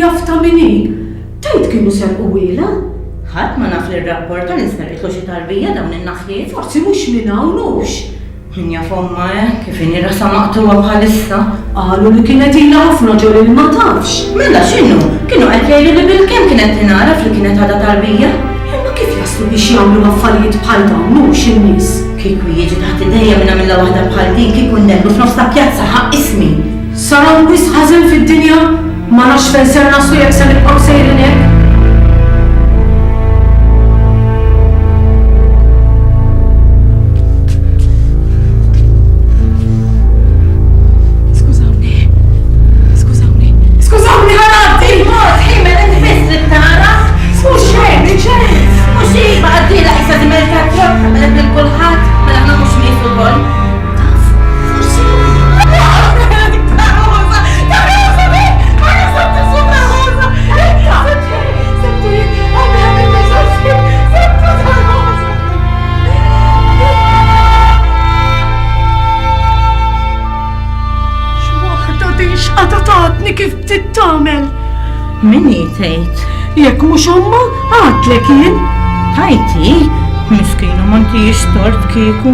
jafta minni, tajt kienu serqu wiela. Ħadd ma naf li r-rapport tal insnerqitlu xi tarbija dawn in-naħliet. Forsi mhux minn hawn hux. Min jaf omma kif inhi rasa maqtuwa bħalissa. Qalu li kienet ilha ħafna ġol li ma tafx. Mela x'inhu? Kienu qed jgħidu li bil-kemm kienet tinaraf li kienet għadha tarbija. Imma kif jaslu biex jagħmlu affarijiet bħal dawn hux in-nies? Kieku jiġi taħt idejja minn għamilha waħda bħal din kieku nellu f'nofs ta' pjazza ħaq ismi. Sara wis ħażen fid-dinja ma nafx fejn ser naslu jekk se nibqgħu sejrin hekk. Kif tittamel? Min jitejt? Jekk mhux omma, għadlek jien. Tajti? Miskinu manti jistort kieku.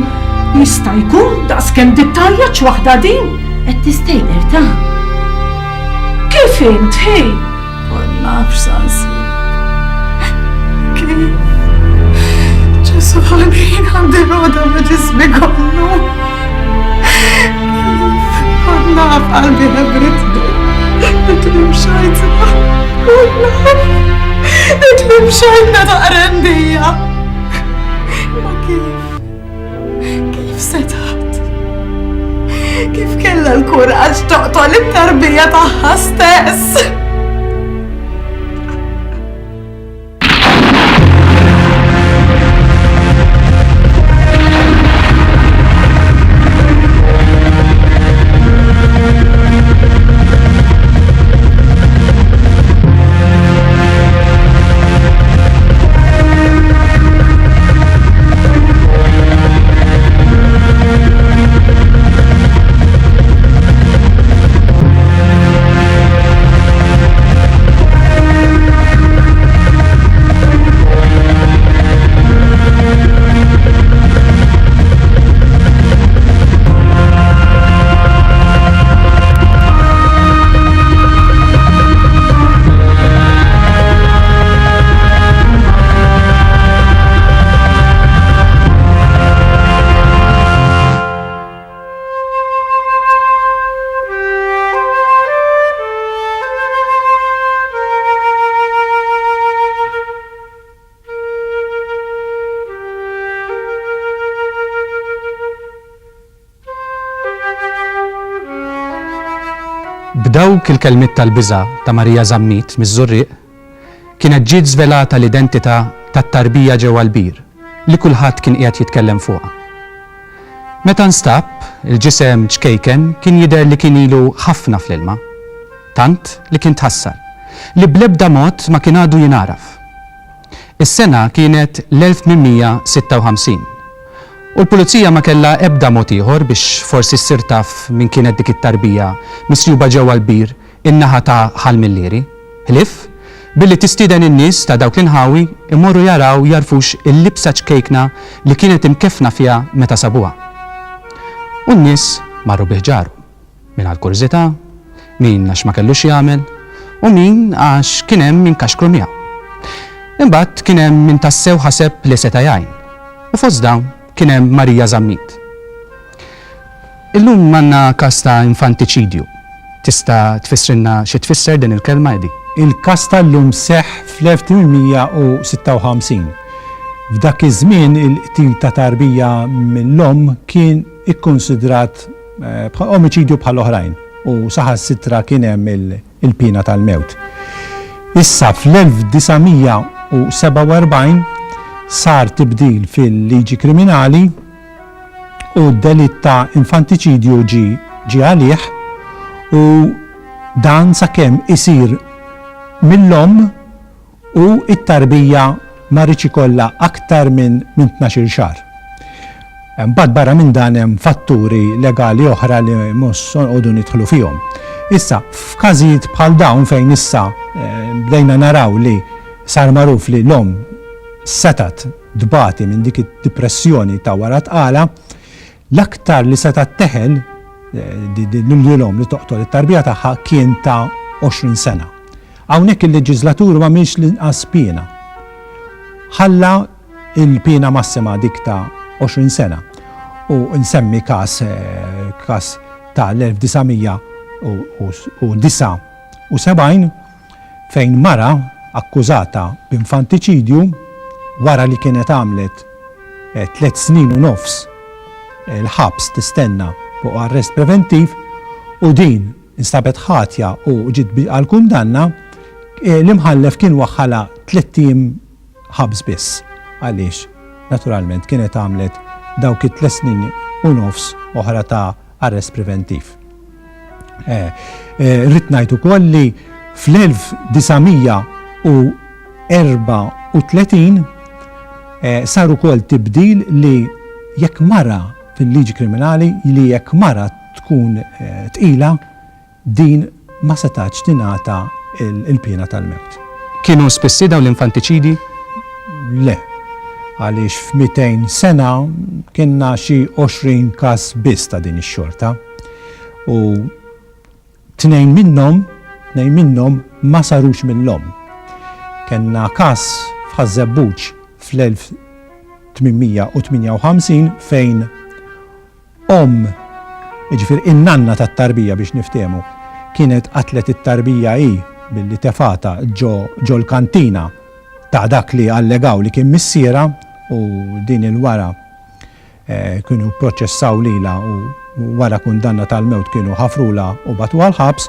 Jista' jkun daqskemm dittajjaġ waħda din. Qed tistejber ta'. Kif int, ħej? Ma nafx sansi. Kif? Ġesu ħalbin għandi roda ma ġismi kollu. Kif? Naf qalbi ħebritni. Nitlim xajtna. Nitlim xajtna ta' rendija. Ma kif? Kif setat? Kif kella l-kuraġġ toqtol it-tarbija tagħha stess? B'dawk il-kelmiet tal-biża' ta' Marija Żammit miż-Żurrieq kienet ġiet żvelata l-identità tat-tarbija ġewwa l-bir li kulħadd kien qiegħed jitkellem fuqha. Meta nstab, il-ġisem ċkejken kien jidher li kien ilu ħafna fl-ilma, tant li kien tħassar li bl-ebda mod ma kien għadu jinaraf. Is-sena kienet l-1856 u l-pulizija ma kellha ebda mod ieħor biex forsi ssir taf min kienet dik it-tarbija misjuba ġewwa l-bir in-naħa ta' Ħalmillieri. Ħlief billi tistieden in-nies ta' dawk l-inħawi imorru jaraw jarfux il-libsa ċkejkna li kienet imkeffna fiha meta sabuha. U n-nies marru biħġaru min għall-kurżità, min għax ma kellux jagħmel u min għax kien hemm min kaxkru miegħu. Imbagħad kien hemm min tassew ħaseb li seta' jgħin u fost dawn kien hemm Marija Żammit. Illum għandna każ ta' infantiċidju. Tista' tfissrilna xi tfisser din il-kelma di? Il-każ tal-lum seħħ fl-1856. F'dak iż-żmien il-qtil ta' tarbija mill-om kien ikkonsidrat omiċidju bħal oħrajn u saħansitra kien hemm il-pina tal-mewt. Issa fl-1947 sar tibdil fil-liġi kriminali u d-delitt ta' infantiċidju ġi għalih u dan sakemm isir mill-om u it-tarbija ma rridx ikollha aktar minn 12 xahar. Mbagħad barra minn dan hemm fatturi legali oħra li mhux nqogħdu nidħlu fihom. Issa, f'każijiet bħal dawn fejn issa bdejna naraw li sar magħruf li l-om setat dbati minn dik id-depressjoni ta' wara tqala, l-aktar li setat teħel l-om li toqtol it-tarbija tagħha kien ta' 20 sena. Hawnhekk il-leġislatur ma minx l-inqas pena. Ħalla il-pena massima dik ta' 20 sena. U nsemmi kas ta' l-1979 fejn mara akkużata b'infantiċidju wara li kienet għamlet 3 snin u nofs il-ħabs tistenna fuq arrest preventiv u din instabet ħatja u ġiet għal kundanna l-imħallef kien waħħala 3 ijiem ħabs biss għaliex naturalment kienet għamlet dawk 3 snin u nofs oħra ta' arrest preventiv. Rrid ngħid ukoll li fl-1934 sar ukoll tibdil li jekk mara fil-liġi kriminali li jekk mara tkun tqila din ma setax tingħata il-pena tal-mewt. Kienu spissi daw l-infantiċidi? Le, għaliex f'200 sena kienna xi 20 każ biss ta' din ix-xorta u tnejn minnhom ma sarux mill-om. Kenna każ f'Ħażebbuġ fl-1858 fejn jiġifier in-nanna tat-tarbija biex niftehmu kienet qatlet it-tarbija billi tefata ġo l-kantina ta' dak li allegaw li kien missiera u din il-wara kienu proċessaw lila u wara kundanna tal-mewt kienu ħafrula u batu għal-ħabs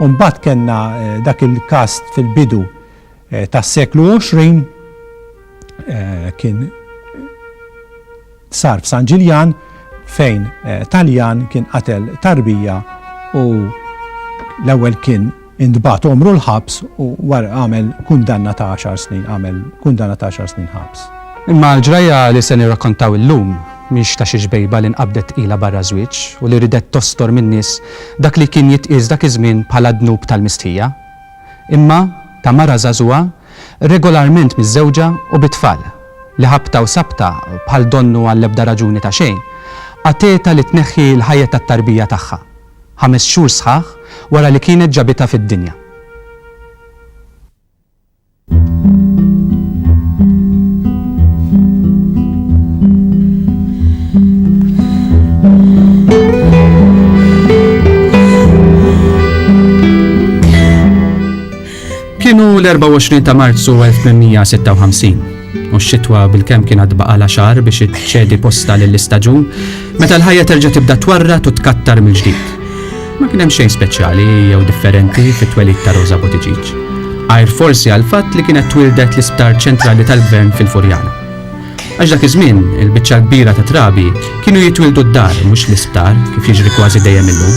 u mbagħad kellna dak il-każ fil-bidu tas-seklu 20 kien sar f'San Ġiljan fejn Taljan kien qatel tarbija u l-ewwel kien indbat omru l-ħabs u wara għamel kundanna ta' 10 snin ħabs. Imma l-ġraja li se nirrakkontaw illum mhix ta' xi ġbejba li nqabdet ilha barra żwieġ u li ridet tostor min-nies dak li kien jitqies dak iż-żmien bħala dnub tal-mistħija. Imma ta' mara żagħżugħa regolarment miż-żewġa u bit-tfal li ħabta u sabta bħal donnu għall-ebda raġuni ta' xejn għateta li tneħħi l-ħajja tat-tarbija tagħha 5 xhur sħaħ wara li kienet ġabitha fid-dinja. Kienu l-24 ta' Marzu 1856 u x-xitwa bil-kemm kien għad baqala xahar biex iċċedi posta lill-istaġun meta l-ħajja terġa' tibda twarrat u tkattar mill-ġdid. Ma kien hemm xejn speċjali jew differenti fit-twelid ta' Rosa Buttigieg. Għajr forsi għal fatt li kienet twildet l-isptar ċentrali tal-Gvern fil-Furjana. Għax dak iż-żmien il-biċċa kbira ta' trabi kienu jitwildu d-dar mhux l-isptar kif jiġri kważi dejjem illum.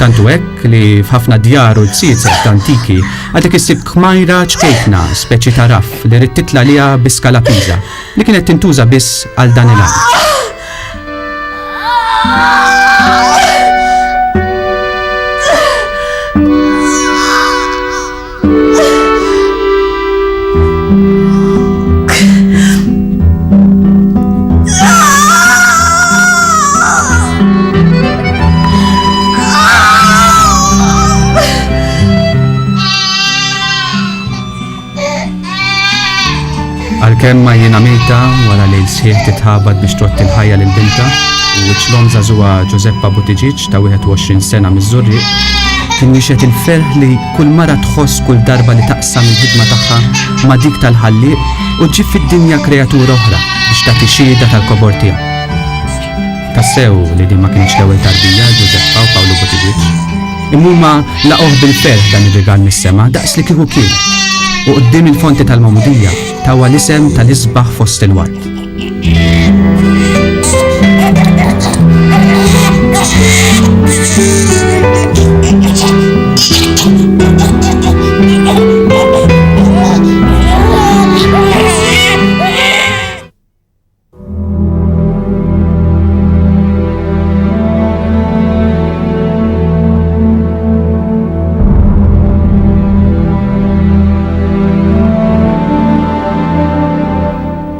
Tantu hekk li f'ħafna djar u tsietsek antiki għadek issib kmajra ċkejkna speċi ta' raff li rid titla' liha biskala Pisa li kienet tintuża biss għal dan il-għan. Għalkemm ma jiena mejta wara li l-sħiħ titħabad biex trotti l-ħajja lil binta u wiċċ-l-om żagħżugħa Giuseppa Buttigieg ta' 21 sena miż-Żurriq kien jixed il-ferħ li kull mara tħoss kull darba li taqsam il-ħidma tagħha ma' dik tal-ħallieq u ġib fid-dinja kreatura oħra biex tagħti xhieda tal-kobor tiegħu. Tassew li din ma kienx l-ewwel tarbija Giuseppa u Paolo Buttigieg. Imma laqgħuh bil-ferħ dan ir-rigal mis-sema daqs li kieku kien u qudiem il-fonti tal-Mawmudija tawa l-isem tal-isbaħ fost il-ward.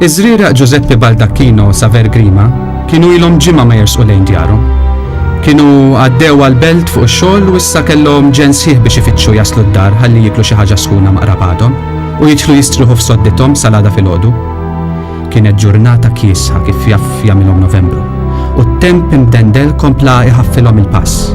Iż-żriera Giuseppe Baldacchino Saver Grima kienu ilhom ġimgħa ma jersqu lejn djarhom. Kienu għaddew għal-belt fuq ix-xogħol u issa kellhom ġen sħiħ biex ifittxu jaslu d-dar ħalli jiklu xi ħaġa skuna maqrabadhom u jidħlu jistruħu f'soddithom salada filgħodu. Kienet ġurnata kiesħa kif jaff jagħmilhom Novembru u t-temp imdendel kompla iħaffilhom il-pass.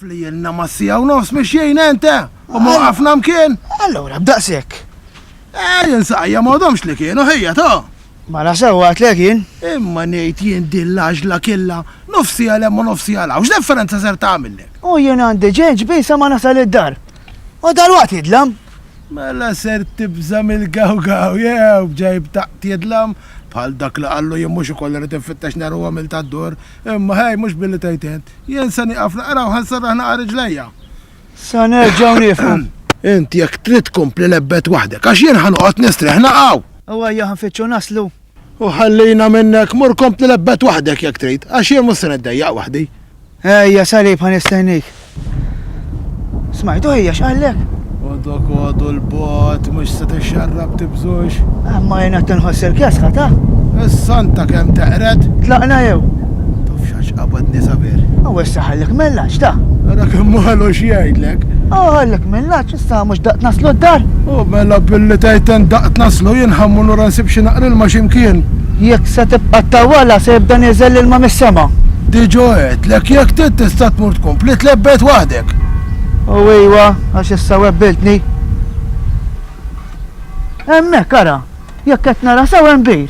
Li jenna massija u nofs miexjien ente, u muqafna mkien. Allora, b'daqsek. Jinsaqja m'għadhomx li kienu ħejja ta'. Ma la sewwat lekin. Imma ngħid jien din l-għaġla killa, nofsija lemma nofsija la, x'differenza ser tagħmellek? U jien għandi ġenġ bisa ma nasal id-dar. U dal-waqt jidlam. Mela ser tibża mill-gawgaw, jew bġajb taqt jidlam, bħal dak li qallu jien mhux ukoll irid infittex naru għamil tad-dur, imma ħej mhux billi tajtent. Jien se nieqaf naqra u ħansarraħ naqra ġlejja. Sa nerġgħu nifhmu. Inti jekk trid tkompli lebbet waħdek, għax jien ħanoqgħod nistrieħ naqgħu. U għajja ħanfittxu naslu. U ħallina minnek mur kompli lebbet waħdek jekk trid, għax jien mhux se niddejjaq waħdi. Ejja salib ħanistennejk. Smajtu ejja x'qallek? U dok għadu l-bot, mhux se tixxarrab tibżux. Amma jien qed tinħoss il-kesħa ta'. Is-santa kemm teqret, Tlaqna jew. taf xax qabadni saber. U issa ħallek mill-laġġ ta'. Ara kemm ħallu x'jgħidlek. U ħallek mill-laġġ issa mhux daqt naslu d-dar. U mela billi tajten daqt naslu jien ħammu nura nsib xi naqril ma x'imkien. Jekk se tibqa' tawwala se jibda nieżel ilma mis-sema. Diġu għedlek jekk trid tista' tmur tkompli tlebbet waħdek. U iwa, għax issa webbiltni. Hemmhekk ara, jekk qed nara sew nbir.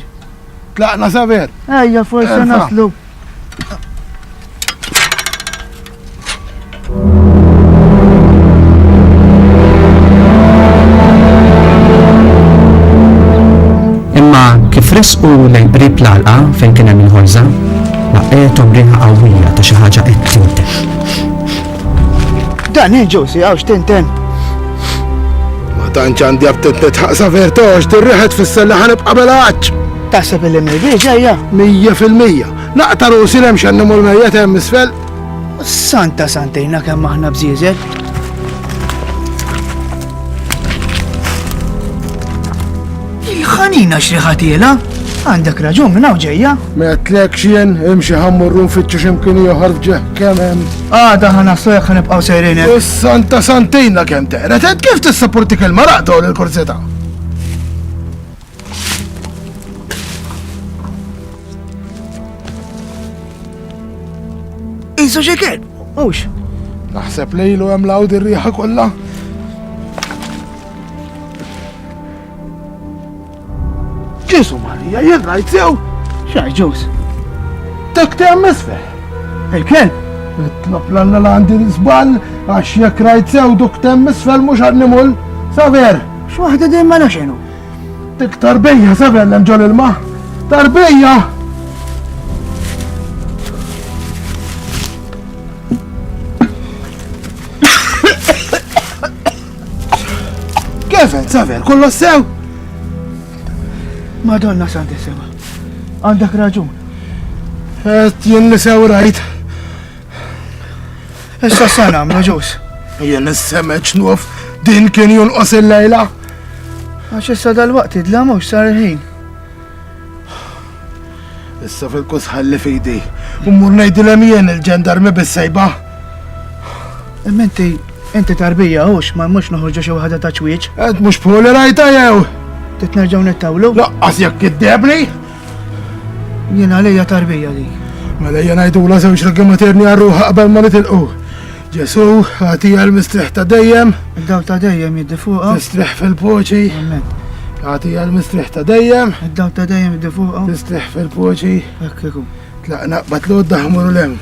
Tlaqna saber. Ejja forsi Erfa'. naslu. Imma kif resqu lejn qrib l-għalqa fejn kien hemm il-ħolża, laqgħethom riħa qawwija ta' xi ħaġa qed tinteħ. Dan ġewsi għaw x'tinten. Ma tantx għandi abtit nitħaq saver tox tirriħet fis-sella ħanibqa' belaċ. Taħseb illi mejbiex ejja. 100%. Naqta rusi hemm x'għandhom l-mejjed hemm isfel. Santa santejna kemm aħna bżieżel. Il-ħanina xriħatiela. Għandek raġun minn hawn ġejja. Metlek xien imxi ħammurru nfittxu x'imkien ieħor fġeħ kemm hemm. Għada ħanaslu jekk ħanibqgħu sejrin hekk. Is-santa santejna kemm teqret, qed kif tissapportik il-maraq dawl il-kurseta? Isu xi kelb. Hux. Naħseb lejlu hemm lawd ir-riħa kollha. Ġesu Marija, jien rajt sew. Xaj ġus. Tek temm isfel. Il-kelb. Itlob l-alla l-għandi l-isbal, għax jekk rajt sew duk temm isfel mhux għannimul. Saver, X'waħda dejjem mela x'inhu. tik tarbija saver lem ġol il-ma. Tarbija! Kefet, saver, kollu sew? Madonna santissima. Għandek raġun. Et jien nisew rajt. Issa sa nagħmlu ġus. Jien nissemeċ nuf din kien jonqos il-lejla. Għax issa dal-waqt idla mhux sar il-ħin. Issa fil-kus ħalli fidi. Umur ngħidilhem jien il-ġendarmi bis-sejba. Imma inti tarbija hux ma mhux noħorġu xi waħda ta' ċwieġ. Et mhux poli rajta jew. Titnerġgħu nittawlu. Laqqas jekk iddebni. Jien għalija tarbija dik. Mela jien ngħidula żewġ ragi materni għarruħa qabel ma nitilqu. Ġesu, għatija l-mistriħ ta' dejjem. Id-daw ta' dejjem jiddi fuqha. Tistriħ fil-poċi. Amen. Għatija l-mistriħ ta' dejjem. Id-daw ta' dejjem jiddi fuqha. Tistriħ fil-poċi. Hekk ikun. Tlaqna qbatlu d-daħmuru lem.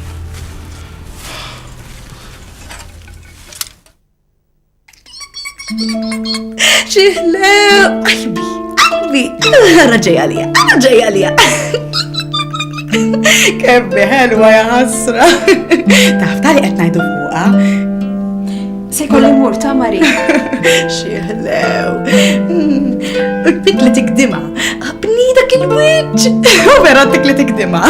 Xiħlew! Qalbi! Raġej għalija! Kebbi ħelwa ya ħasra! Taf tali qed ngħidu fuqha. Se jkolli mur ta' Mari. Xiħlew! Bik li tikdima. Bnidak il-wiċ. U vera tik li tikdima.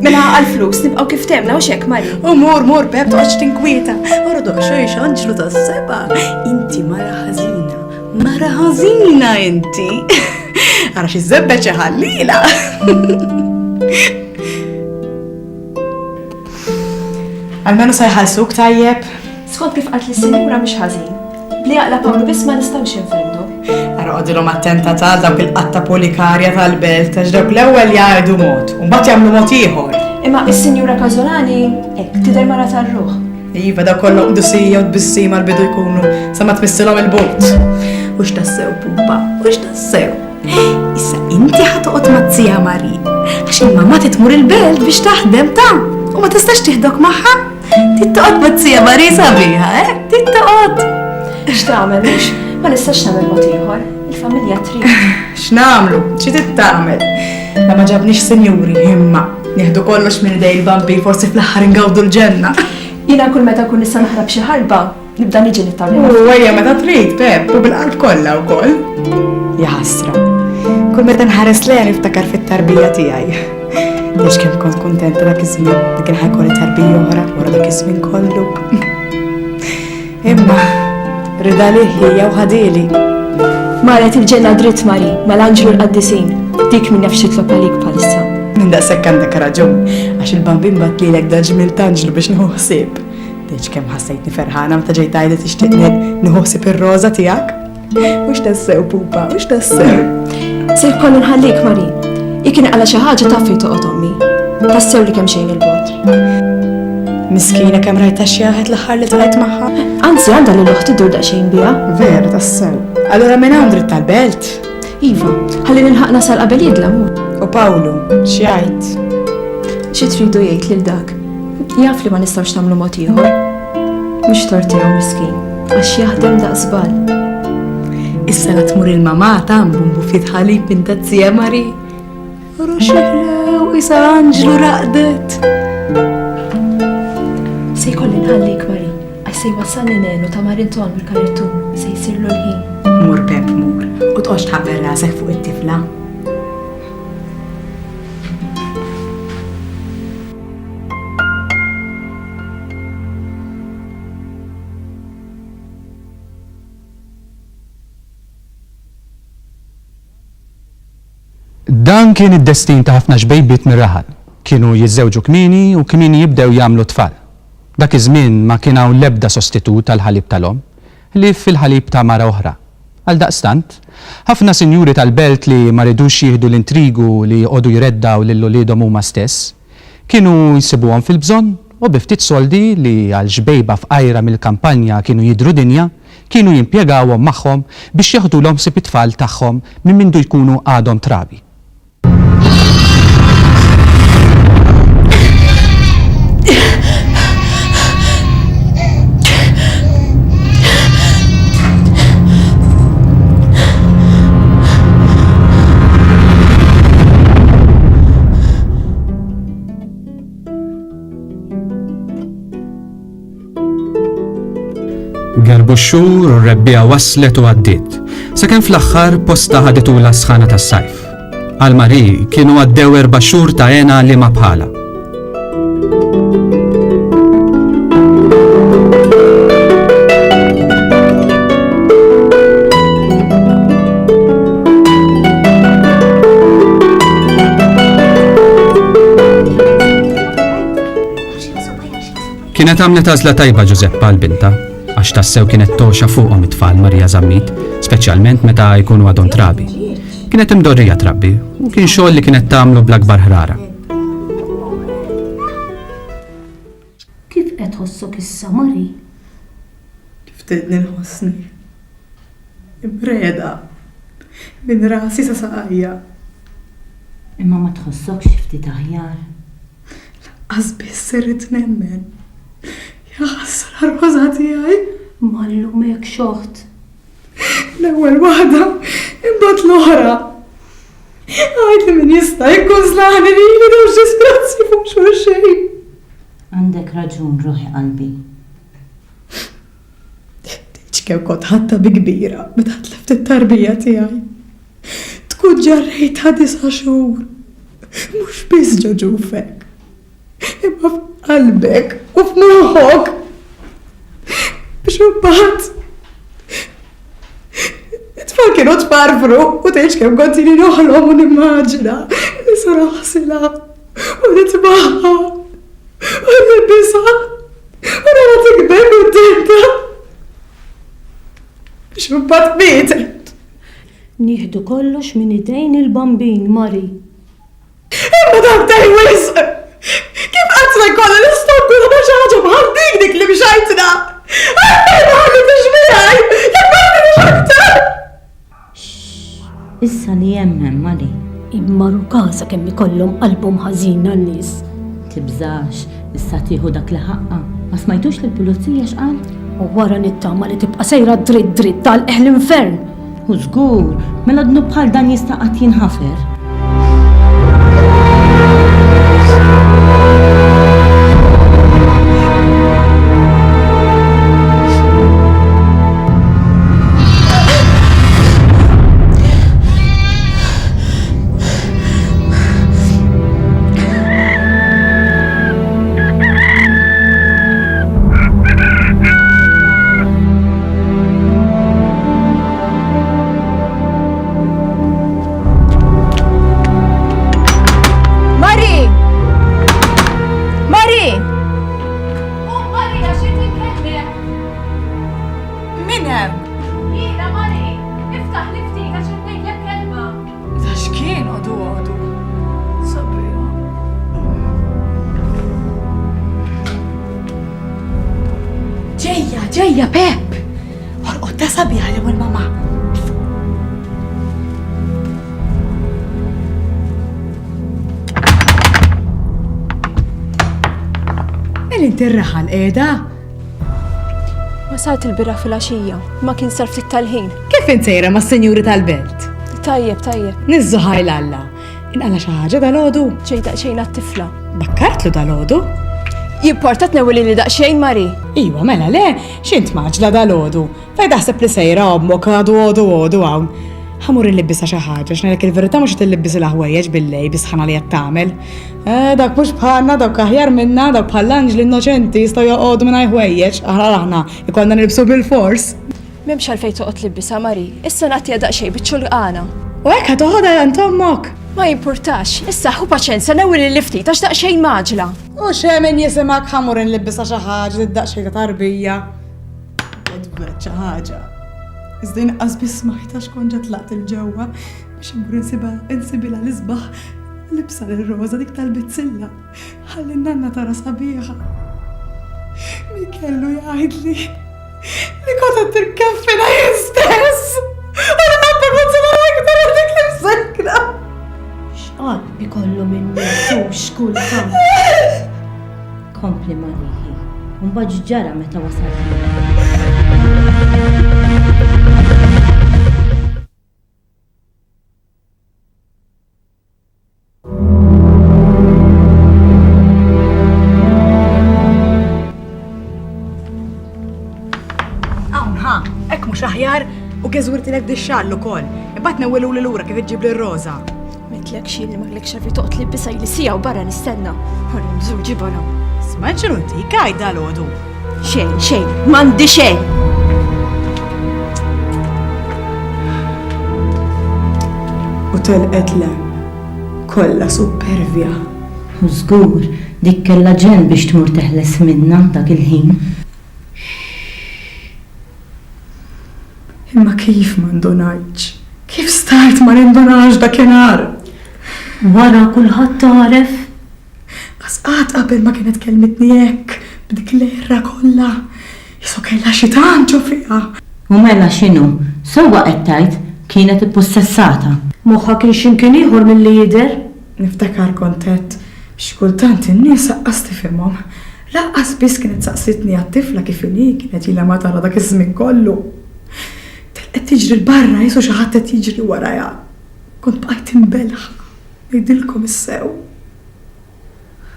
Mela għal-flus nibqaw kif temna u xek Mari. U mur, Pep, toqgħodx tinkwieta. Ordu xejn Anġlu tas-seba. Inti mara ħażina. Mara ħażina inti. Ara xi żebbeċ ħallila. Almenu sa jħallsuk tajjeb. Skont kif qalt lis-sinjura mhix ħażin. Bli jaqla Pawlu biss ma nistgħux infendu. Ara qogħdilhom attenta tal dawk il-qatta polikarja tal-belt għax dawk l-ewwel jgħidu mod u mbagħad jagħmlu mod ieħor. Imma is-Sinjura Każolani hekk tidher mara tar-ruħ. Iva da kollhom qdusija u tbissima l-bidu jkunu sa ma tmissilhom il-but. U x'tassew pupa, u x'tassew. Issa inti ħatoqgħod mazzija Mari. Għax il-mamma titmur il-belt biex taħdem ta' u ma tistax tieħdok magħha. Tittoqgħod mazzija Mari sabiħa, tittoqgħod. X'tagħmel mhux ma nistax nagħmel mod ieħor. Il-familja trid. X'namlu, xi tittamel. La ma ġabniex sinjuri imma nieħdu kollox minn idej il-bambi forsi fl-aħħar ingawdu l-ġenna. Jiena kull meta kun nista' naħrab xi ħarba, nibda niġi nittawlem. U għajja meta trid, Pep, u bil-qalb kollha wkoll. Ja ħasra. Kull meta nħares lejha niftakar fit-tarbija tiegħi. Għax kemm kont kuntenta dak iż-żmien li kien ħajkolli tarbija oħra wara dak iż-żmien kollu. Imma rida li hija u ħadieli. Marret il-ġenna dritt Mari, mal-Anġlu l-qaddisin. Dik min nafx titlob għalik bħalissa. Minn daqshekk għandek raġun, għax il-bambi mbatlilek da ġmil Anġlu biex nieħu ħsieb. Dejx kemm ħassejtni ferħana meta ġejt tgħidli tixtieq nieħu ħsieb ir-roża tiegħek. U x'tassew pupa, u x'tassew. Se jkollu nħallik Mari. Jekk inqala xi ħaġa taf fejn toqgħod ommi. Tassew li kemm xejn il-bot. Miskina kemm rajta xi waħed l-aħħar li tqajt magħha. Anzi għandha lil oħti dur daqsxejn biha. Vera tassew. Allura minn hawn dritt tal-belt. Iva, ħalli nilħaq nasal qabel jidlamu. U Pawlu, x'jgħid? Xi tridu jgħid lil dak? Jaf li ma nistgħux nagħmlu mod ieħor. Mhux tortijew miskin, għax jaħdem daqsbal. Issa la tmur il-mamma tambumbu fit ħalib minn tazzija Mari. Roxeħlew, isa Anġlu raqdet. Se jkolli nħallik Mari, għax se jwassalni nenu ta' Marinton bil-karrettun, se jsirlu l-ħin. Mur Pep mur, u tqgħodx tħabber rasek fuq it-tifla. Dan kien id-destin ta' ħafna xbejbiet mir-raħal. Kienu jiżżewġu kmieni u kmieni jibdew jagħmlu tfal. Dak iż-żmien ma kien hawn l-ebda sostitut tal-ħalib tal-om li fil-ħalib ta' mara oħra. Għaldaqstant, ħafna sinjuri tal-belt li ma ridux jieħdu l-intrigu li jqogħdu jreddaw lil uliedhom huma stess, kienu jsibuhom fil-bżonn u biftit soldi li għal ġbejba f'qajra mill-kampanja kienu jidru dinja, kienu jimpjegawhom magħhom biex jaħdulhom sib it-tfal tagħhom minn mindu jkunu għadhom trabi. Garbu x-xhur u r-rebbija waslet u għaddiet, sakemm fl-aħħar posta ħaditula sħana tas-sajf. Għal Mari kienu għaddew 4 xhur ta' għena li ma bħala. Kienet għamlet għażla tajba Giuseppa l-binta, għax tassew kienet toxa fuqhom it-tfal Marija Zammit, speċjalment meta jkunu għadhom trabi. Kienet imdorrija trabbi u kien xogħol li kienet tagħmlu bl-akbar ħrara. Kif qed tħossok issa Mari? Kif tidni nħossni? Imreda. Minn rasi sa saqajja. Imma ma tħossokx ftit aħjar. Laqqas biss irrid nemmen. Ja ħassra r-roża tiegħi. Mallum hekk xoħt. L-ewwel waħda, imbagħad l-oħra. Għajt li min jista' jkun żlaħni li dawx isprazzi fuq xulxejn. Għandek raġun ruħi qalbi. Diġ kemm kont ħatta bi kbira meta tlift it-tarbija tiegħi. tkun ġarrejta 9 xhur. Mhux biss ġoġufek. Imma f'qalbek u f'moħħok. Biex imbagħad it-tfal kienu tfarfru u tgħidx kemm kontini noħlom u nimmaġina li sara ħsilha u nitbaħħa u nilbisha u nara tikber kuntenta biex imbagħad mietet. Nieħdu kollox minn idejn il-bambin, Mari. Imma dak wisq! Kif qatt jkollha l-istokku ta' xi ħaġa bħal dik li bixajtna! Ħalli tixbihaj! Jekk aktar! Issa li jemmen, Mari. Immaru każa kemm ikollhom qalbhom ħażin għan-nies. Tibżax, issa tieħu dak li ħaqqa. Ma smajtux lill-pulizija x'qal? U wara nittama li tibqa' sejra dritt tal-eħ l-infern. U żgur, mela dnub bħal dan jista' qatt jinħafer. ġejja Pep! Orqod ta' sabiħa li mama. Il-interraħan qiegħda? Wasalt il-bira fil-għaxija, ma kien sar ftit tal-ħin. Kif insejra mas-senjuri tal-belt? Tajjeb. Nizzuħaj l-alla. Inqala xi ħaġa dal-għodu? Ġej għat-tifla. Bakkartlu dal-għodu? Jimportat nawili li daqxejn, Mari. Iwa, mela le, xint maġla dal-għodu. Fej daħseb li sejra ommok għadu hawn. Ħamur il-libbisa xi ħaġa, x'nelek il-verità mhux il-libbis il-aħwejjeġ bil-lej bisħana li qed tagħmel. Dak mhux bħalna, dak aħjar minna, dak bħall-anġli innoċenti jistgħu joqogħdu minn ħwejjeġ, aħna ikollna nilbsu bil-fors. M'hemmx għalfejn toqgħod libbisa, Mari. Issa nagħtiha daqsxejn biċ-ċulqana. U hekk ħad toħodha jant ommok. Ma jimpurtax, issa ħu paċenza nawili l-liftit għax daqsxejn maġla. U xemen jisimak ħamur inlibbisa xi ħaġa li daqsxejn ta' tarbija. Edbet xi ħaġa. Iżda inqas biss smajta x'kont ġa tlaqt il-ġewwa biex imur insibila l-isbaħ libsa l-roża dik tal-bitzilla. Ħalli n-nanna tara sabiħa. Mi kellu jgħidli li kont tirkaffina jien stess. U l-ħabba kont aktar dik li msakra. X'qalbi kollu minni sux kultant. Kompli Mariħi, mbagħad ġara meta wasal. Ek mux aħjar u għezwirtilek di-xallu kol. Ibat newilu l-lura kif iġib l-roza. Metlek xil li maglek xafi toqt li bisaj li sija u barra nistenna. Għallu mżur ġibana. Smaċru ti kajda l-ħodu. Xejn, mandi xejn. U telqet le, kolla supervja. U żgur, dik kella ġen biex tmur teħles minna dak il-ħin. Imma kif ma ndonajċ? Kif start ma nindonax dakinhar? Wara kulħadd taref. Qasqat qabel ma kienet kelmetni hekk b'dik l-erra kollha. Jisu kellha xi tanċu fiha. U mela x'inhu? Sewwa qed tgħid kienet ippossessata. Moħħa kien x'imkien ieħor milli jidher. Niftakar kontet x'kultant in-nies saqqas tifhimhom. Laqqas biss kienet saqsitni għat-tifla kif inhi kienet ilha ma tara dak iż-żmien kollu. Qed tiġri l-barra jisu xi ħadd qed jiġri warajha. Kont bqajt imbelħ. Ngħidilkom is-sew.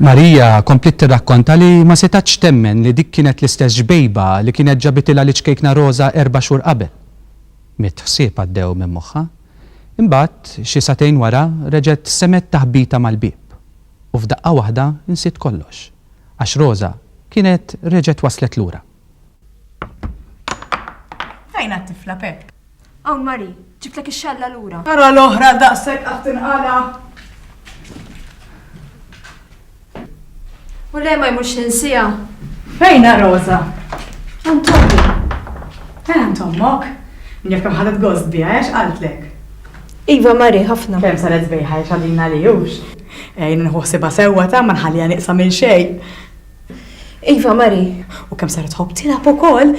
Marija komplit tirrakkonta li ma setax temmen li dik kienet l-istess ġbejba li kienet ġabitilha li ċkejkna roża 4 xhur qabel. Mit ħsieb għaddew minn moħħha, Imbagħad xi satejn wara reġgħet semet taħbita mal-bieb u f'daqqa waħda insiet kollox għax Rosa kienet reġgħet waslet lura. Fejn għat-tifla, Pep? Hawn Mari, ġibtlek ix-xalla lura. Ara l-oħra daqshekk qatt tinqala. U le ma jmurx ninsija. Fejna Rosa? Antonio. Ent ommok. Njaf kemm ħadet gost biha, għax qaltlek. Iva Mari, ħafna. Kemm saret bejħa xalina li jux. Ejn nħossibha sewwa ta' ma nħallija nieqsa minn xejn. Iva Mari. U kemm saret ħobb tilab ukoll.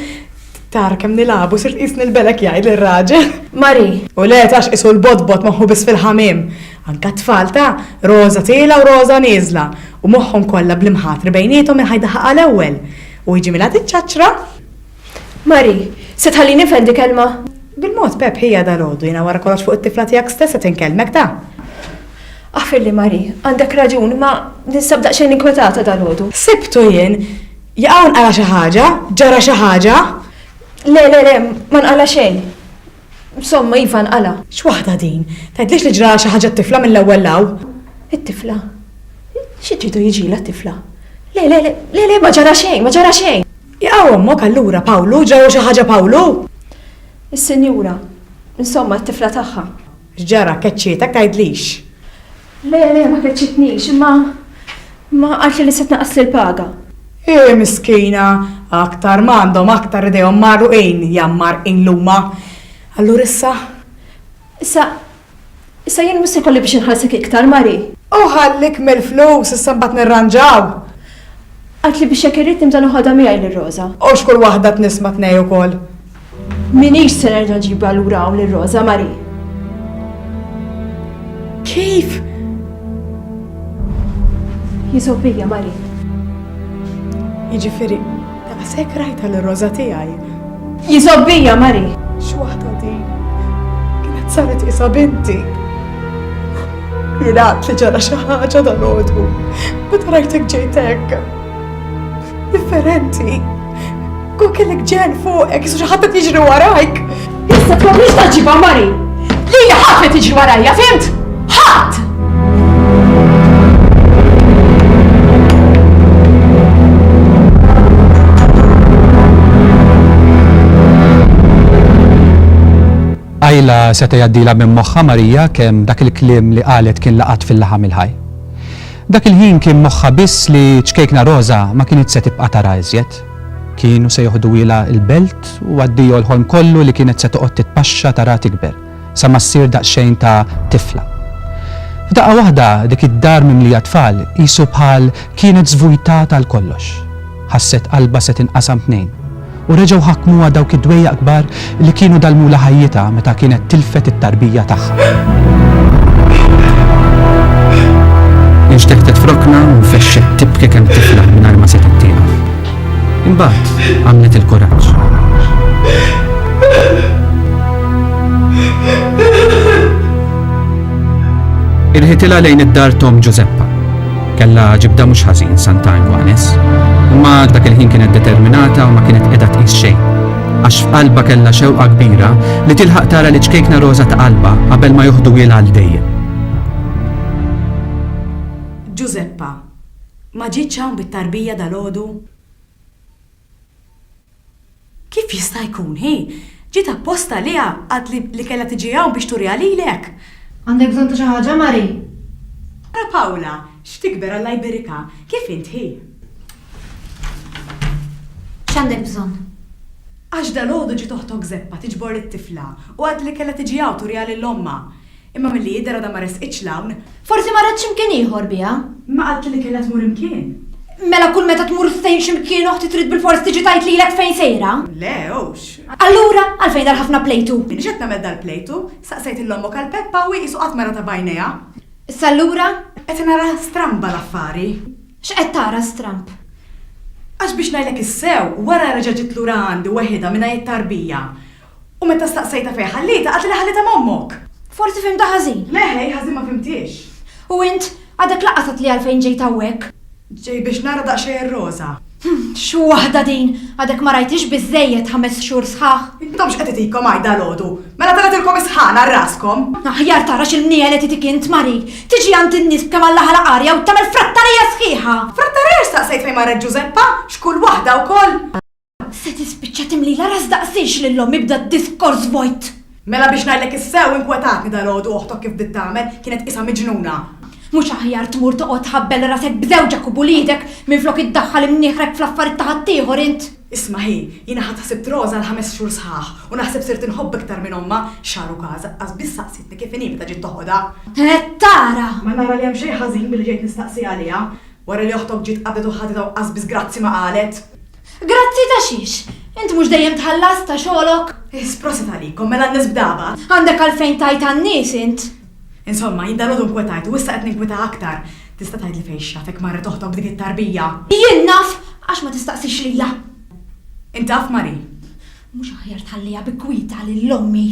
Tar kemm nilabu sirt qisni l-belek jgħid lir-raġel. Mari. U le tax isu l-botbot moħħu biss fil-ħamim. Anka tfal ta' Rosa tila u Rosa nieżla. U moħħhom kollha bl-imħatri bejniethom minn ħajdaħaq l-ewwel. U jiġi milha tiċċaċra. Mari, se tħallini fendi kelma? Bil-mod Pep hija dal-għodu jiena wara kollox fuq it-tifla tiegħek stessa tinkellmek ta'. Aħfirli Mari, għandek raġun, ma ninsab daqsxejn inkwetata dal-għodu. Sibtu jien, jaqgħu nqara xi ħaġa, ġara xi ħaġa. Le, ma nqala xejn. Insomma, Iva nqala. X'waħda din? Tgħidlix li ġra xi ħaġa t-tifla mill-ewwel law? It-tifla. Xi tridu jiġila t-tifla? Le, ma ġara xejn. Jaqgħu ommok allura Pawlu, ġew xi ħaġa Pawlu? Is-senjura. Insomma, t-tifla tagħha. X'ġara keċċietek tgħidlix. Le, ma keċċitnix, ma għalx li se tnaqqas l-paga. Miskina, aktar m'għandhom aktar idejhom marru jammar luma. Allura issa? Issa jien mhux se jkolli biex inħallsek iktar Mari. Ħallik mill-flus issa mbagħad nirranġaw. Għalt li biex jekk irrid nimta noħodha miegħi lir-Rosa. U xkull waħda tnisma' tnej ukoll. Minix se nerġa' nġibha lura hawn lir-Rosa Mari. Kif? Jiżobbija Mari. Jiġifieri, daqshekk rajta lir-Rosa tiegħi. Jiżobbija Mari. X'waħda din? Kienet saret isa binti. Jingħad li ġara xi ħaġa dal-għodu. Meta rajtek ġejt hekk. Differenti. Kun kellek ġen fuqek, isu xi ħadd qed jiġri warajk. Issa tkommix taġġibha Mari. Li ħadd qed jiġri warajja, fimt? Ħadd! Ajla seta jaddila minn moħħa Marija kemm dak il-kliem li qalet kien laqat fil-laħam il-ħaj. Dak il-ħin kien moħħa biss li ċkejkna Rosa ma kienet se tibqa' tara iżjed. Kienu se joħdu ilha l-belt u għaddiju l-ħolm kollu li kienet se toqgħod titpaxxa tara tikber sa ma ssir daqsxejn ta' tifla. F'daqqa waħda dik id-dar mimlija tfal qisu bħal kienet żvujtata għal kollox. Ħasset qalba se tinqasam tnejn u reġgħu ħakmuha dawk id-dwejja kbar li kienu dalmula ħajjitha meta kienet tilfet it-tarbija tagħha. Inxtektet frokna u fexxet tibki kemm tifla mingħajr ma setet tieqaf. Imbagħad għamlet il-kuraġġ. Irħitilha lejn id-dar Tom Giuseppa. Kellha ġibda mhux ħażin Sant'Ann Gwanes. Imma dak il-ħin kienet determinata u ma kienet qiegħda tqis xejn. Għax f'qalba kellha xewqa kbira li tilħaq tara li ċkejkna Rosa ta' qalba qabel ma joħdu ilha għal dejjem. Giuseppa, ma ġietx hawn bit-tarbija dal-għodu? Kif jista' jkun, ġiet apposta liha għad li kellha tiġi hawn biex turija lilek. Għandek bżonn ta' xi ħaġa Mari? Ara Pawla, x'tikber Alla jberika, kif int hi? X'għandek bżonn? Għax dal-għodu ġiet toħtok Zeppa tiġbor it-tifla u għad li kellha tiġi hawn turija lill-omma. Imma milli jidher għadha ma resqitx hawn. Forsi marret x'imkien ieħor biha. Ma qalt li kellha tmur imkien. Mela kull meta tmur fejn x'imkien oħti trid bil-fors tiġi tajt lilek fejn sejra? Le, hux. Allura għalfejn dar ħafna plejtu. Ġet nagħmel dal-plejtu, saqsejt il-lommok għal-Peppa u qisu qatt mara ta' bajnejha. Issa allura Qed nara stramba l-affari. x'qed tara stramp? Għax biex ngħidlek issew, wara reġa' ġiet lura għandi weħida mingħajr it-tarbija. U meta staqsejta fejn ħallita qalt li ħallita m'ommok. Forsi fimta ħażin. Le, ħażin ma fimtiex. U int għadek laqqatat li għalfejn ġejt hawnhekk. Ġej biex nara daqsxejn ir-Rosa. Xu waħda din, għadek ma rajtix bizzejiet 5 xhur sħaħ. Intom x'qed għajda l-ħodu? Mela talatilkom isħana r-raskom? Aħjar tara x'il-mnija li titik int Mari. Tiġi għand in-nies kemm Alla ħalaqarja u tagħmel frattarija sħiħa. Frattarija staqsejt fejn marret Giuseppa? X'kull waħda wkoll? Se tispiċċa timlila ras daqsix lil-lom ibda diskors vojt. Mela biex ngħidlek issew inkwetatni dal-ħodu oħtok kif bdiet tagħmel kienet qisha miġnuna. Mhux aħjar tmur toqgħod ħabbel rasek b'żewġek u bulidek minflok iddaħħal imnieħrek fl-affarijiet ta' ħaddieħor int. Isma' hi, jiena ħadd ħsibt Rosa l-5 xhur sħaħ u naħseb sirt inħobb iktar minn omma xaru każa qas biss saqsitni kif inhi meta ġiet toħodha. Tara! Ma nara li hemm xejn ħażin billi ġejt nistaqsi għaliha, wara li oħtok ġiet qabdet u ħadet u qas biss grazzi ma qalet. Grazzi ta' xiex, int mhux dejjem tħallas ta' xogħolok. Isprosit għalikom mela n-nies b'daba. Għandek għalfejn tajt għan-nies int. Insomma, jindalodu nkwetajt u issa qed ninkweta aktar. Tista' tgħidli fejn xafek marret toħtok b'dik it-tarbija. Jien naf għax ma tistaqsix lilha. Intaf Mari? Mhux aħjar tħallija bikwita lill-ommi.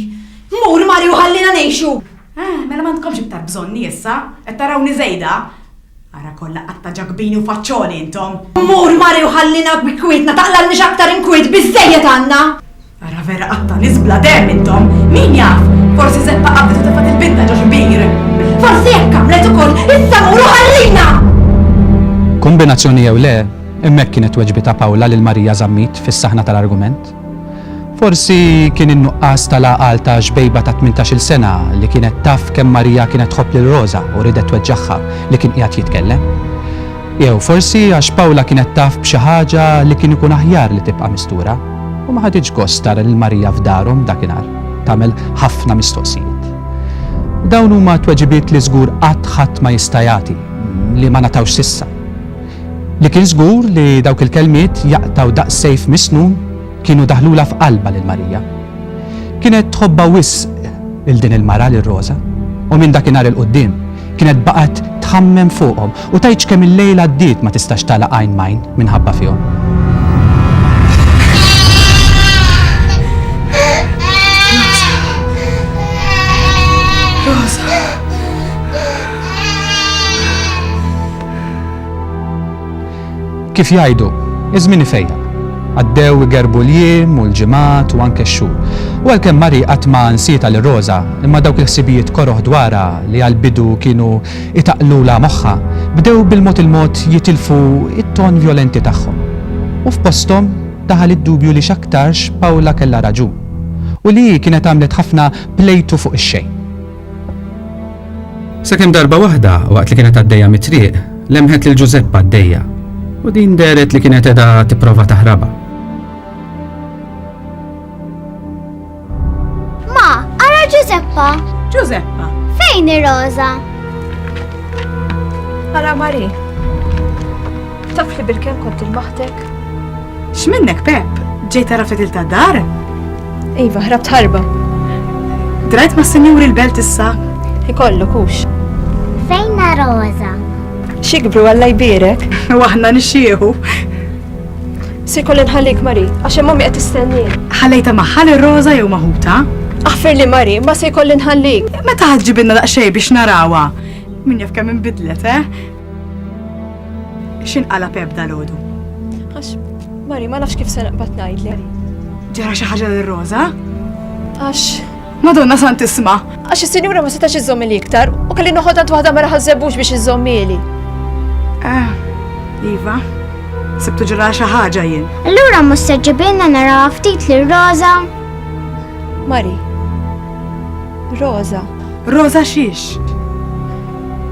Mur Mari u ħallina ngħixu. Mela ma tkomx iktar bżonni issa, qed tarawni żejda. Ara kollha qatta ġagbini u faċċoli intom. Mur Mari u ħallina bikwitna taqlalniex aktar inkwiet biżejjed għandna. Ara vera qatta nisbla dem intom. Min jaf? Forsi Zeppa qabdet u tefat il-binta ġo xbir. Forsi jekk għamlet ukoll issa mur u ħallina. Kombinazzjoni jew le, hemmhekk kienet weġbi ta' Pawla lil Marija Zammit fis-saħna tal-argument. Forsi kien in-nuqqas tal-għaqal ta' xbejba ta' 18-il sena li kienet taf kemm Marija kienet tħobb lil Rosa u ridet tweġġaħħa li kien qiegħed jitkellem. Jew forsi għax Pawla kienet taf b'xi ħaġa li kien ikun aħjar li tibqa' mistura u ma ħaditx gost tara lil Marija f'darhom dakinhar tagħmel ħafna mistoqsijiet. Dawn huma tweġibiet li żgur qatt ħadd ma jista' jagħti li ma natawx sissa. Li kien żgur li dawk il-kelmiet jaqtaw daqs sejf misnun kienu daħlula f'qalba lil Marija. Kienet tħobba wisq il din il-mara lil Rosa u minn dakinhar il quddiem kienet baqgħet tħammem fuqhom u tgħidx kemm il-lejla għaddiet ma tistax tagħlaq għajn majn minħabba fihom. Kif jgħidu, iż-żmien ifejja. Għaddew igerbu l-jiem u l-ġimgħat u anke x-xhur. U għalkemm Mari qatt ma nsieta lil Rosa, imma dawk il-ħsibijiet koroħ dwarha li għall-bidu kienu itaqlula moħħha, bdew bil-mod il-mod jitilfu it-ton violenti tagħhom. U f'posthom daħal id-dubju li x'aktarx Pawla kellha raġun u li kienet għamlet ħafna plejtu fuq ix-xejn. Sakemm darba waħda waqt li kienet għaddejja mit-triq, lemħet lil Giuseppa għaddejja u din deret li kienet qiegħda tipprova taħraba. Ma, ara Giuseppa. Giuseppa. Fejn ir-Rosa? Ara Mari. Taf li bil-kem kont il-maħtek? X'minnek Pep? Ġejt tara ftit il-dar? Iva, ħrabt ħarba. Drajt ma' senjuri l-belt issa? Ikollu kux. Fejn Rosa? Xikbru Alla jbierek. Waħna nixxieħu. Si kolli nħallik Mari, għax hemm mommi qed tistennien. Ħallejta maħħal ir-Rosa jew maħuta? Aħfir li Mari, ma se jkolli nħallik. Meta ħadġibinna daqsxejn biex narawha? Min jaf kemm inbidlet, X'inqala Pep dal-għodu? Għax, Mari, ma nafx kif se naqbad ngħidli. Ġara xi ħaġa lir-Rosa? Għax, Madonna sant tisma'. għax is-sinjura ma setax iżommili iktar u kelli noħodha waħda ma raħażebux biex iżommili. Iva, sibtu ġara xi ħaġa jien. Allura mhux se ġibilna naraw ftit lir-Rosa? Mari. Rosa. Rosa xiex?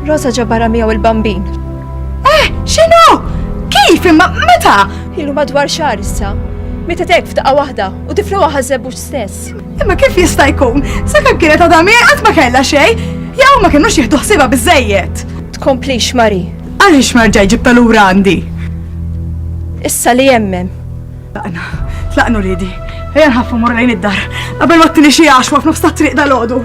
Rosa ġabara miegħu il-bambin. X'inhu? Kif imma meta? Ilu madwar xahar issa. Meta tek f'daqqa waħda u tiflu ħażebux stess. Imma kif jista' jkun? Sakemm kienet għadha miegħi qatt ma kellha xejn, jew ma kinux jieħdu ħsiebha biżejjed. Tkomplix Mari. Għaliex marġaj ġibta lura għandi? Issa li jemmem. Tlaqnu lidi. Ejja nħaffu mor lejn id-dar. Qabel ma ttini xi għaxwa f'nofs tat-triq dal-għodu.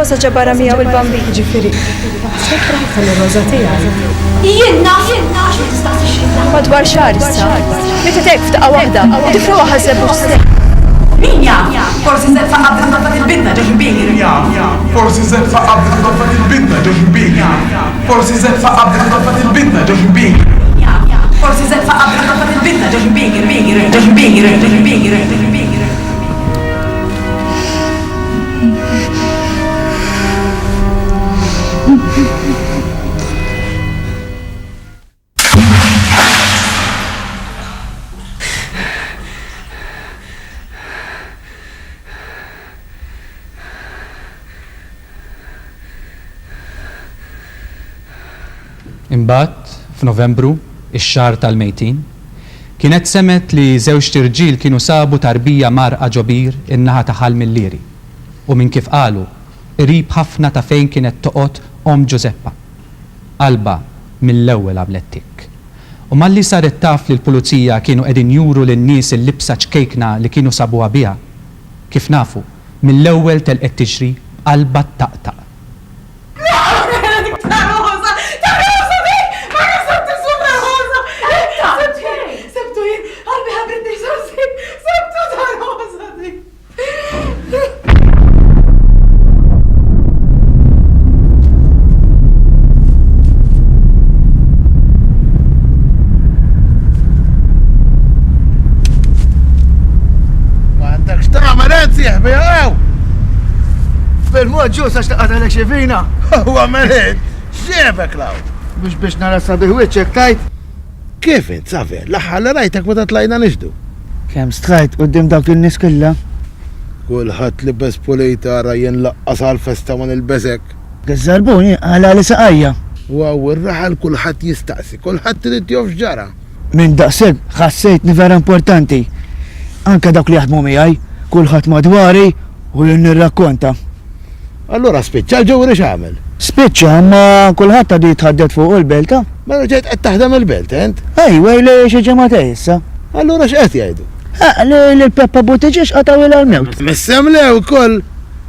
ir-roża ġabara miegħu il-bambi. Ġifieri, x'hekk rajta l-roża tiegħi? Jiena tistaqsi xejn. Madwar xahar issa. Meta tek f'daqqa waħda, tifru ħaseb u Min jaf? Forsi se tfaqqa b'dafat il-bidna ġeġ biri. Forsi se tfaqqa b'dafat il-bidna ġeġ biri. Forsi se tfaqqa b'dafat il-bidna ġeġ biri. Forsi se tfaqqa b'dafat il-bidna ġeġ biri. Imbagħad f'Novembru, ix-xahar tal-mejtin, kienet semet li żewġ tirġiel kienu sabu tarbija marqa ġobir in-naħa ta' ħalm il-Lieri. U minn kif qalu, qrib ħafna ta' fejn kienet toqgħod Om Giuseppa. Qalba mill-ewwel qablettik. U malli saret taf li l-pulizija kienu qegħdin juru lin-nies il-libsa ċkejkna li kienu sabuha biha, kif nafu, mill-ewwel telqet tiġri qalba ttaqtaq. Bil-mod ġus għax taqqa tal-ek xifina. Huwa merit, x'ġebek law? Biex nara sabiħ wiċċek tajt. Kif int, Saver, l-aħħar rajtek meta tlajna nixdu. Kemm strajt qudiem dawk in-nies kollha. Kulħadd libes pulita ara jien laqqas għal-festa ma nilbesek. Gazzarbuni għala li saqajja. Waw, ir-raħal kulħadd jistaqsi, kulħadd irid jof ġara. Minn daqseg ħassejtni vera importanti. Anke dawk li jaħdmu miegħi, kulħadd madwari u jien nirrakkonta. Allura spiċċa l-ġewri x'għamel? Spiċċa, ma kulħadd għadu jitħaddet fuq il-belta. Ma ġejt qed taħdem il-belt, ent? Ejwa li xi ġemata issa. Allura x'qed jgħidu? Li l-Peppa Buttigieg qataw il-mewt. Missemlew ukoll.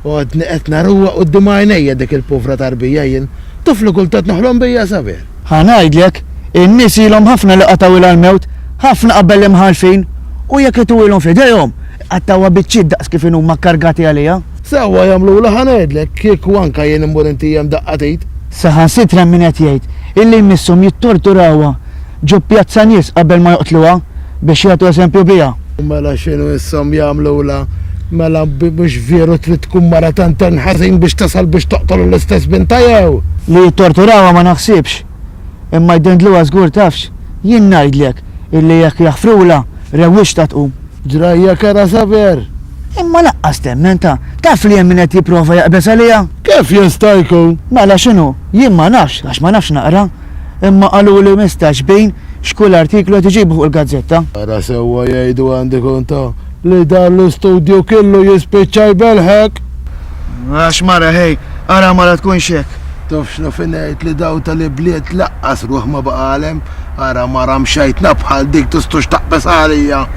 Għodni qed naruwa quddiem għajnejja dik il-pufra tarbija jien. Tuflu kultat noħlom bija Saver. Ħanajdlek, in-nies ilhom ħafna li qataw il-mewt, ħafna qabel imħalfin u jekk itulhom f'idejhom qattawha biċċid daqs kif huma kkargati għaliha. Sawa jagħmlu la ħanajdlek kieku anke jien immur inti hemm daqqatit. Saħan sitra min qed jgħid illi jmisshom jittorturawha ġo pjazza nies qabel ma joqtluha biex jagħtu eżempju biha. Mela x'inhu issom jagħmlu la mela mhux veru trid tkun mara tant ħażin biex tasal biex toqtol l-istess binta jew. Li jittorturawha ma naħsibx. Imma jdendluha żgur tafx. Jien ngħidlek illi jekk jaħfrula rewwix ta' tqum. Ġrajja kara Saver. Imma laqqas temmenta, taf li hemm min qed jipprova jaqbes għaliha? Kif jista' jkun? Mela x'inhu? Jien ma nafx għax ma nafx naqra. Imma qalu li mistax bejn xkull artiklu tiġibu fuq il-gazzetta. Ara sewwa jgħidu għandi konta li dan l-istudju kellu jispiċċa jbelħek. Għax mara hej, ara mara tkun xek. Taf x'nu finejt li daw tal-ibliet laqqas ruħ ma baqalem, ara mara mxejtna bħal dik tistux taqbes għalija.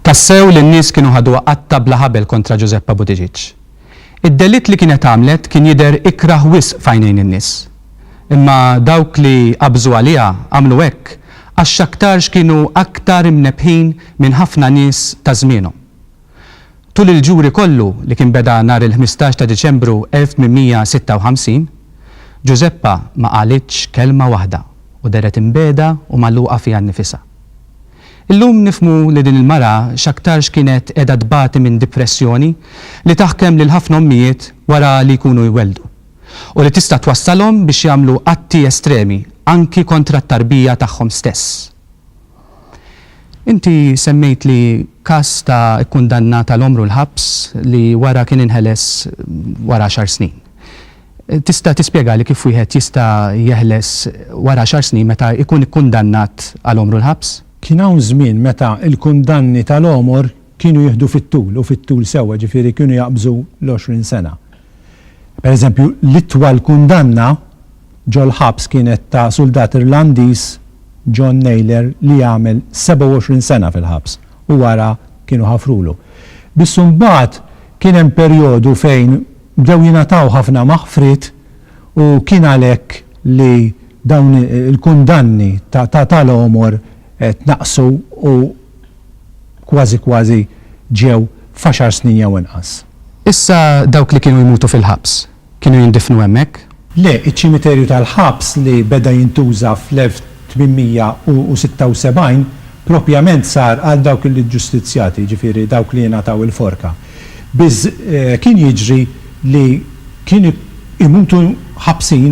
Tassew li n-nies kienu ħadu qatta bla ħabel kontra Giuseppa Buttigieg. Id-delitt li kienet għamlet kien jidher ikraħ wisq f'għajnejn in-nies. Imma dawk li qabżu għaliha għamlu hekk għax aktarx kienu aktar imnebħin minn ħafna nies ta' żmienhom. Tul il-ġuri kollu li kien beda nhar il-15 ta' Diċembru 1856, Giuseppa ma qalitx kelma waħda u deret imbeda u magħluqa fiha nnifisha. Illum nifmu li din il-mara x'aktarx kienet qiegħda tbati minn depressjoni li taħkem lil ħafna ommijiet wara li jkunu jweldu u li tista' twassalhom biex jagħmlu atti estremi anki kontra t-tarbija tagħhom stess. Inti semmejt li każ ta' ikkundannata l-omru l-ħabs li wara kien inħeles wara 10 snin. Tista' tispjega li kif wieħed jista' jeħles wara 10 snin meta ikun ikkundannat għal omru l-ħabs? Kien hawn żmien meta l-kundanni tal-omor kienu jieħdu fit-tul u fit-tul sewwa ġifieri kienu jaqbżu l-20 sena. Pereżempju, l-itwal kundanna ġol ħabs kienet ta' soldat Irlandiż John Naylor li jagħmel 27 sena fil-ħabs u wara kienu ħafrulu. Bis-sumbat kien hemm perjodu fejn bdew jingħataw ħafna maħfrit u kien għalhekk li dawn il-kundanni tal-omor tnaqsu u kważi ġew f'10 snin jew inqas. Issa dawk li kienu jmutu fil-ħabs, kienu jindifnu hemmhekk? Le, iċ-ċimiterju tal-ħabs li beda jintuża fl-1876 propjament sar għal dawk li ġustizzjati, ġifieri dawk li jingħataw il-forka. Biz kien jiġri li kien imutu ħabsin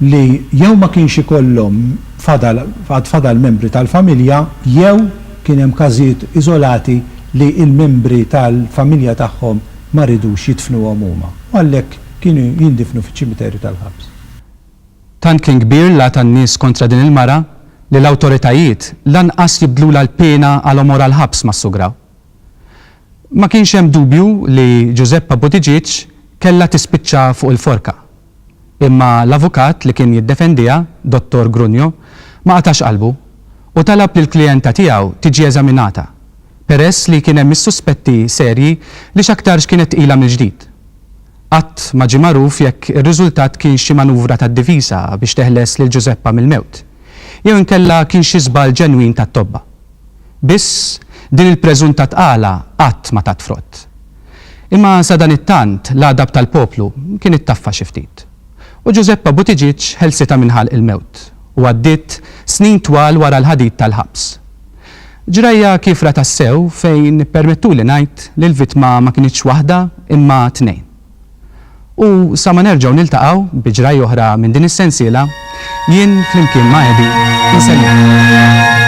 li jew ma kienx ikollhom fadal membri tal-familja jew kien hemm każijiet iżolati li il-membri tal-familja tagħhom ma ridux jidfnuhom huma. Għalhekk kienu jindifnu fiċ-ċimiterju tal-ħabs. Tant kien kbir la tan-nies kontra din il-mara li l-awtoritajiet lanqas jibdlula l-pena għal omor għal-ħabs mas-sugraw. Ma kienx hemm dubju li Giuseppa Buttigieg kellha tispiċċa fuq il-forka. Imma l-avukat li kien jiddefendiha, Dottor Grunjo, ma qatax qalbu u talab li l-klijenta tiegħu tiġi eżaminata peress li kien hemm is-suspetti serji li x'aktarx kienet ilha mill-ġdid. Qatt ma ġie magħruf jekk ir-riżultat kien xi manuvra tad-divisa biex teħles lil Giuseppa mill-mewt. Jew inkella kien xi żball ġenwin tat-tobba. Biss din il-preżunta tqala qatt ma tat frott. Imma sa dan it-tant l-għadab tal-poplu kien ittaffa xi ftit. U Giuseppa Buttigieg ħelsita minħal il-mewt u għaddiet snin twal wara l-ħadid tal-ħabs. Ġrajja kifra tassew fejn permettuli ngħid li l-vittma ma kienitx waħda imma tnejn. U sa ma nerġgħu niltaqgħu bi ġrajja oħra minn din is-sensiela jien flimkien ma' Edi insellim.